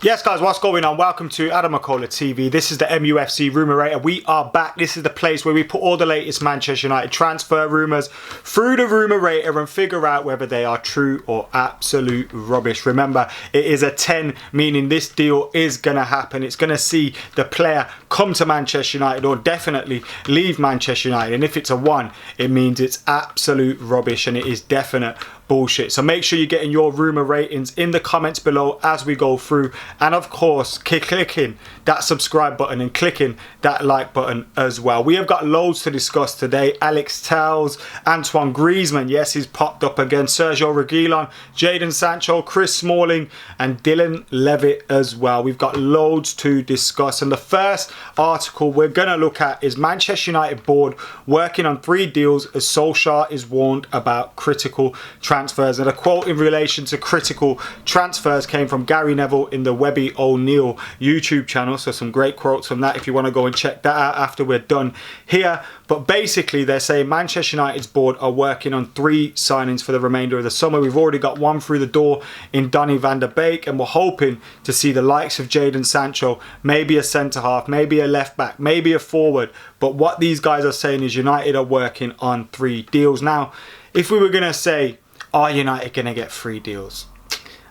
Yes guys, what's going on? Welcome to AdamMcKola TV. This is the MUFC Rumour Rater. We are back. This is the place where we put all the latest Manchester United transfer rumours through the Rumour Rater and figure out whether they are true or absolute rubbish. Remember, it is a 10, meaning this deal is going to happen. It's going to see the player come to Manchester United or definitely leave Manchester United. And if it's a 1, it means it's absolute rubbish and it is definite bullshit. So make sure you're getting your rumour ratings in the comments below as we go through, and of course clicking that subscribe button and clicking that like button as well. We have got loads to discuss today. Alex Telles, Antoine Griezmann, yes, he's popped up again, Sergio Reguilon, Jadon Sancho, Chris Smalling and Dylan Levitt as well. We've got loads to discuss, and the first article we're going to look at is Manchester United board working on 3 deals as Solskjaer is warned about critical transfers. And a quote in relation to critical transfers came from Gary Neville in the Webby O'Neill YouTube channel, so some great quotes from that if you want to go and check that out after we're done here. But basically they're saying Manchester United's board are working on 3 signings for the remainder of the summer. We've already got 1 through the door in Donny van der Beek, and we're hoping to see the likes of Jadon Sancho, maybe a centre half, maybe a left back, maybe a forward. But what these guys are saying is United are working on 3 deals. Now, if we were going to say, are United going to get 3 deals?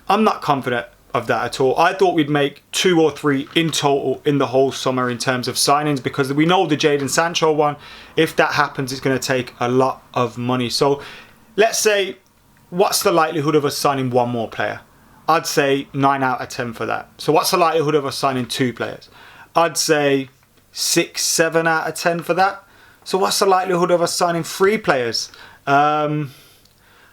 I'm not confident of that at all. I thought we'd make 2 or 3 in total in the whole summer in terms of signings, because we know the Jadon Sancho one, if that happens, it's going to take a lot of money. So let's say, what's the likelihood of us signing 1 more player? I'd say 9 out of 10 for that. So what's the likelihood of us signing 2 players? I'd say 6, 7 out of 10 for that. So what's the likelihood of us signing 3 players?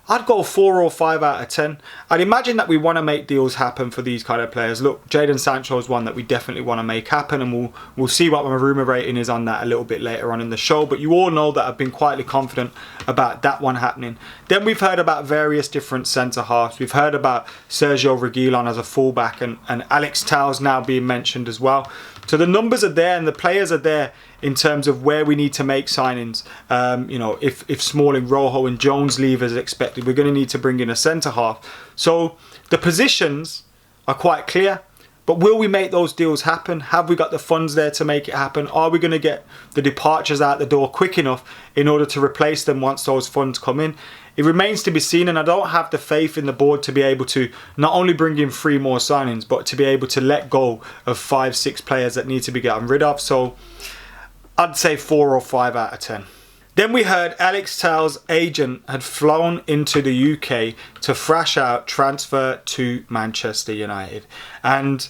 I'd go 4 or 5 out of 10. I'd imagine that we want to make deals happen for these kind of players. Look, Jadon Sancho is one that we definitely want to make happen, and we'll see what my rumour rating is on that a little bit later on in the show. But you all know that I've been quietly confident about that one happening. Then we've heard about various different centre-halves. We've heard about Sergio Reguilon as a fullback and Alex Telles now being mentioned as well. So the numbers are there and the players are there in terms of where we need to make signings. You know, if Smalling, Rojo and Jones leave as expected, we're going to need to bring in a centre-half. So the positions are quite clear, but will we make those deals happen? Have we got the funds there to make it happen? Are we going to get the departures out the door quick enough in order to replace them once those funds come in? It remains to be seen, and I don't have the faith in the board to be able to not only bring in 3 more signings, but to be able to let go of 5, 6 players that need to be gotten rid of. So I'd say 4 or 5 out of 10. Then we heard Alex Telles' agent had flown into the UK to thrash out transfer to Manchester United. And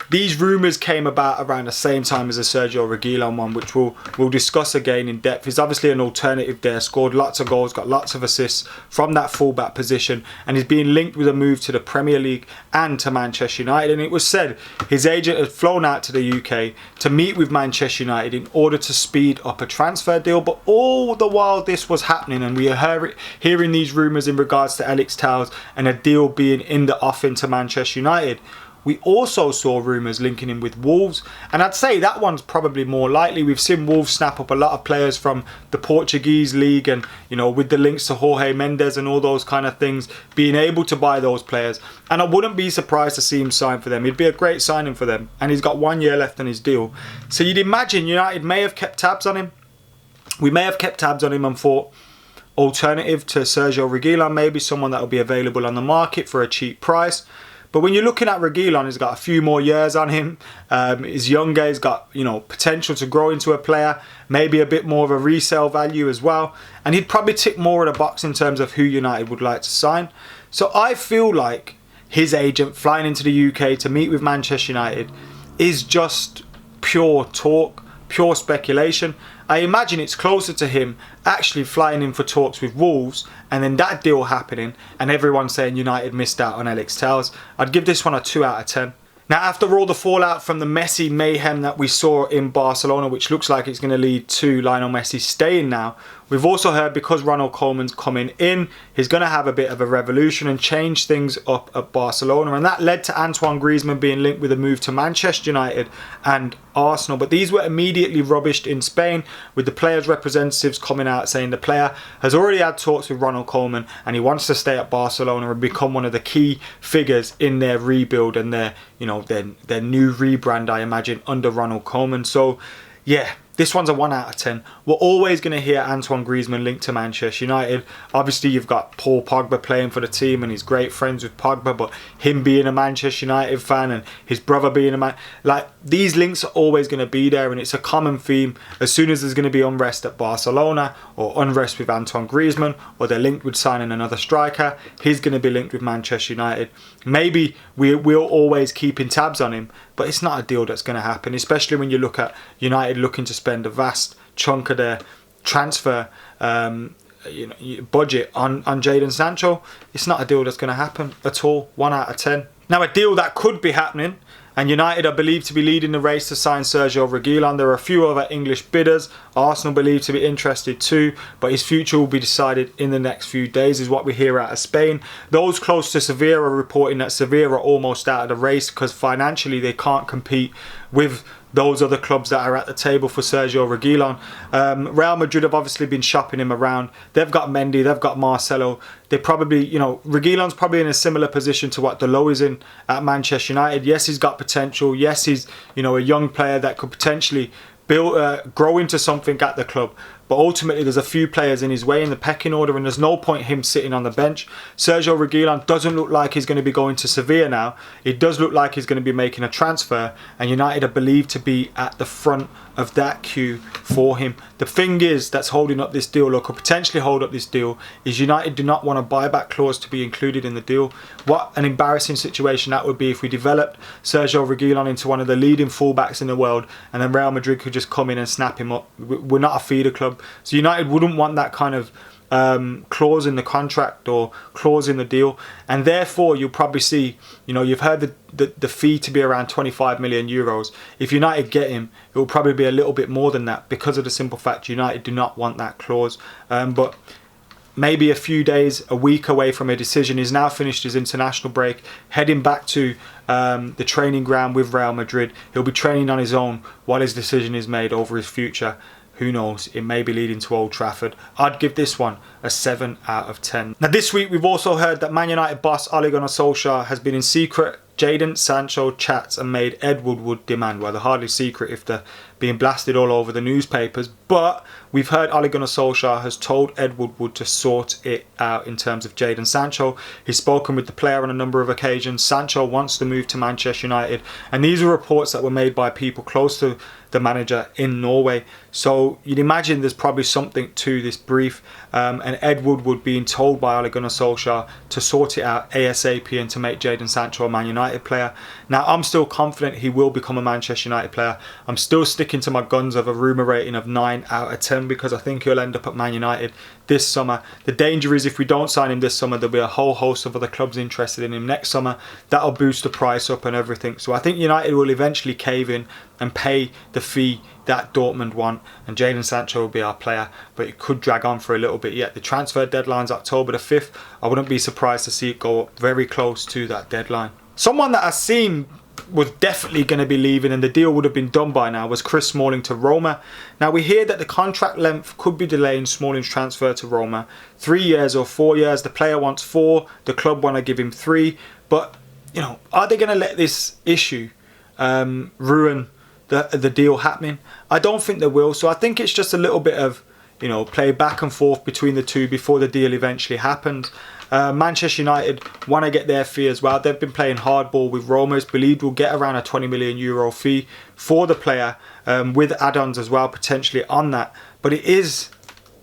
these rumours came about around the same time as the Sergio Reguilon one, which we'll discuss again in depth. He's obviously an alternative there, scored lots of goals, got lots of assists from that fullback position, and he's being linked with a move to the Premier League and to Manchester United. And it was said his agent had flown out to the UK to meet with Manchester United in order to speed up a transfer deal. But all the while this was happening, and we are hearing these rumours in regards to Alex Telles and a deal being in the offing to Manchester United, we also saw rumours linking him with Wolves, and I'd say that one's probably more likely. We've seen Wolves snap up a lot of players from the Portuguese league, and you know, with the links to Jorge Mendes and all those kind of things, being able to buy those players, and I wouldn't be surprised to see him sign for them. It'd be a great signing for them, and he's got 1 year left on his deal. So you'd imagine United may have kept tabs on him. We may have kept tabs on him and thought, alternative to Sergio Reguilon, maybe someone that will be available on the market for a cheap price. But when you're looking at Reguilon, he's got a few more years on him. He's younger, he's got, you know, potential to grow into a player, maybe a bit more of a resale value as well. And he'd probably tick more of the box in terms of who United would like to sign. So I feel like his agent flying into the UK to meet with Manchester United is just pure talk, pure speculation. I imagine it's closer to him actually flying in for talks with Wolves and then that deal happening and everyone saying United missed out on Alex Telles. I'd give this one a 2 out of 10. Now, after all the fallout from the Messi mayhem that we saw in Barcelona, which looks like it's going to lead to Lionel Messi staying now, We've also heard because Ronald Koeman's coming in, he's going to have a bit of a revolution and change things up at Barcelona. And that led to Antoine Griezmann being linked with a move to Manchester United and Arsenal. But these were immediately rubbished in Spain, with the players' representatives coming out saying the player has already had talks with Ronald Koeman and he wants to stay at Barcelona and become one of the key figures in their rebuild and their, you know, their new rebrand, I imagine, under Ronald Koeman. So yeah, this one's a 1 out of 10. We're always going to hear Antoine Griezmann linked to Manchester United. Obviously, you've got Paul Pogba playing for the team and he's great friends with Pogba, but him being a Manchester United fan and his brother being a man, like, these links are always going to be there, and it's a common theme. As soon as there's going to be unrest at Barcelona or unrest with Antoine Griezmann, or they're linked with signing another striker, he's going to be linked with Manchester United. Maybe we'll always keeping tabs on him, but it's not a deal that's going to happen, especially when you look at United looking to spend a vast chunk of their transfer budget on Jadon Sancho. It's not a deal that's going to happen at all. 1 out of 10. Now, a deal that could be happening, and United are believed to be leading the race to sign Sergio Reguilon. There are a few other English bidders. Arsenal believed to be interested too, but his future will be decided in the next few days, is what we hear out of Spain. Those close to Sevilla are reporting that Sevilla are almost out of the race because financially they can't compete with those other clubs that are at the table for Sergio Reguilon. Real Madrid have obviously been shopping him around. They've got Mendy, they've got Marcelo. They probably, you know, Reguilon's probably in a similar position to what Dalot is in at Manchester United. Yes, he's got potential. Yes, he's, you know, a young player that could potentially grow into something at the club. But ultimately, there's a few players in his way in the pecking order, and there's no point him sitting on the bench. Sergio Reguilon doesn't look like he's going to be going to Sevilla now. It does look like he's going to be making a transfer, and United are believed to be at the front of that queue for him. The thing is that's holding up this deal, or could potentially hold up this deal, is United do not want a buyback clause to be included in the deal. What an embarrassing situation that would be if we developed Sergio Reguilon into one of the leading fullbacks in the world, and then Real Madrid could just come in and snap him up. We're not a feeder club. So United wouldn't want that kind of clause in the contract or clause in the deal, and therefore you'll probably see, you know, you've heard the fee to be around 25 million euros. If United get him, it will probably be a little bit more than that, because of the simple fact United do not want that clause. But maybe a few days, a week away from a decision. He's now finished his international break, heading back to the training ground with Real Madrid. He'll be training on his own while his decision is made over his future. Who knows, it may be leading to Old Trafford. I'd give this one a 7 out of 10. Now, this week we've also heard that Man United boss Ole Gunnar Solskjaer has been in secret Jadon Sancho chats and made Ed Woodward demand. Well, they're hardly secret if they're being blasted all over the newspapers, but we've heard Ole Gunnar Solskjaer has told Ed Woodward to sort it out in terms of Jadon Sancho. He's spoken with the player on a number of occasions. Sancho wants to move to Manchester United, and these are reports that were made by people close to the manager in Norway. So you'd imagine there's probably something to this brief, and Ed Woodward being told by Ole Gunnar Solskjaer to sort it out ASAP and to make Jadon Sancho a Man United player. Now, I'm still confident he will become a Manchester United player. I'm still sticking to my guns of a rumour rating of 9 out of 10 because I think he'll end up at Man United this summer. The danger is if we don't sign him this summer, there'll be a whole host of other clubs interested in him next summer. That'll boost the price up and everything. So I think United will eventually cave in and pay the fee that Dortmund want, and Jadon Sancho will be our player, but it could drag on for a little bit yet. The transfer deadline's October the 5th. I wouldn't be surprised to see it go up very close to that deadline. Someone that I seen was definitely going to be leaving and the deal would have been done by now was Chris Smalling to Roma. Now, we hear that the contract length could be delaying Smalling's transfer to Roma. 3 years or 4 years. The player wants 4. The club want to give him 3. But, you know, are they going to let this issue ruin the deal happening? I don't think they will. So I think it's just a little bit of, you know, play back and forth between the two before the deal eventually happens. Manchester United want to get their fee as well. They've been playing hardball with Roma. It's believed we'll get around a 20 million euro fee for the player, with add-ons as well potentially on that. But it is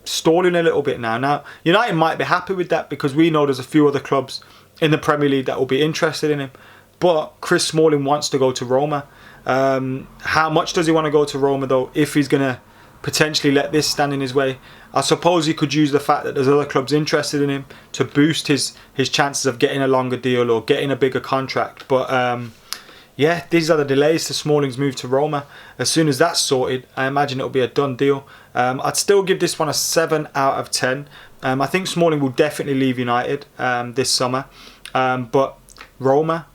stalling a little bit now. Now, United might be happy with that because we know there's a few other clubs in the Premier League that will be interested in him. But Chris Smalling wants to go to Roma. How much does he want to go to Roma though, if he's going to potentially let this stand in his way? I suppose he could use the fact that there's other clubs interested in him to boost his chances of getting a longer deal or getting a bigger contract. But yeah, these are the delays to Smalling's move to Roma. As soon as that's sorted, I imagine it'll be a done deal. I'd still give this one a 7 out of 10. I think Smalling will definitely leave United this summer. But Roma,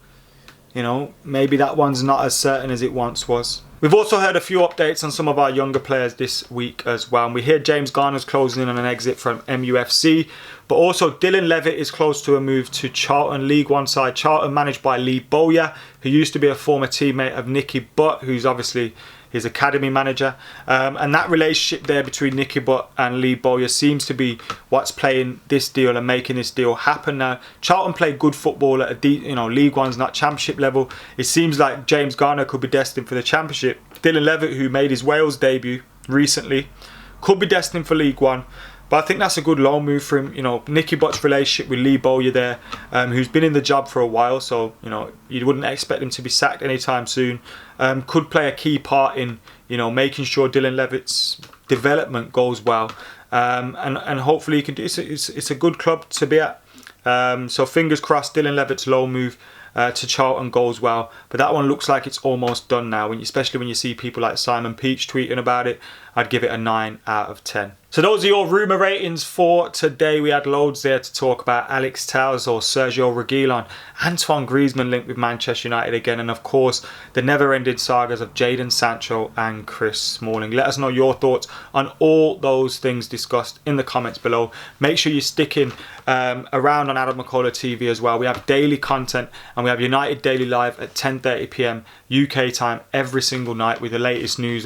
you know, maybe that one's not as certain as it once was. We've also heard a few updates on some of our younger players this week as well. And we hear James Garner's closing in on an exit from MUFC. But also Dylan Levitt is close to a move to Charlton League One side. Charlton managed by Lee Bowyer, who used to be a former teammate of Nicky Butt, who's obviously his academy manager. And that relationship there between Nicky Butt and Lee Bowyer seems to be what's playing this deal and making this deal happen now. Charlton play good football at a League One's not Championship level. It seems like James Garner could be destined for the Championship. Dylan Levitt, who made his Wales debut recently, could be destined for League One. But I think that's a good loan move for him. You know, Nicky Butt's relationship with Lee Bowyer there, who's been in the job for a while, so you know you wouldn't expect him to be sacked anytime soon. Could play a key part in making sure Dylan Levitt's development goes well, and hopefully he can do. It's a good club to be at. So fingers crossed, Dylan Levitt's loan move to Charlton goes well. But that one looks like it's almost done now, especially when you see people like Simon Peach tweeting about it. I'd give it a 9 out of 10. So those are your rumour ratings for today. We had loads there to talk about. Alex Telles or Sergio Reguilon, Antoine Griezmann linked with Manchester United again, and of course the never-ending sagas of Jadon Sancho and Chris Smalling. Let us know your thoughts on all those things discussed in the comments below. Make sure you're sticking around on AdamMcKola TV as well. We have daily content and we have United Daily Live at 10:30 PM UK time every single night with the latest news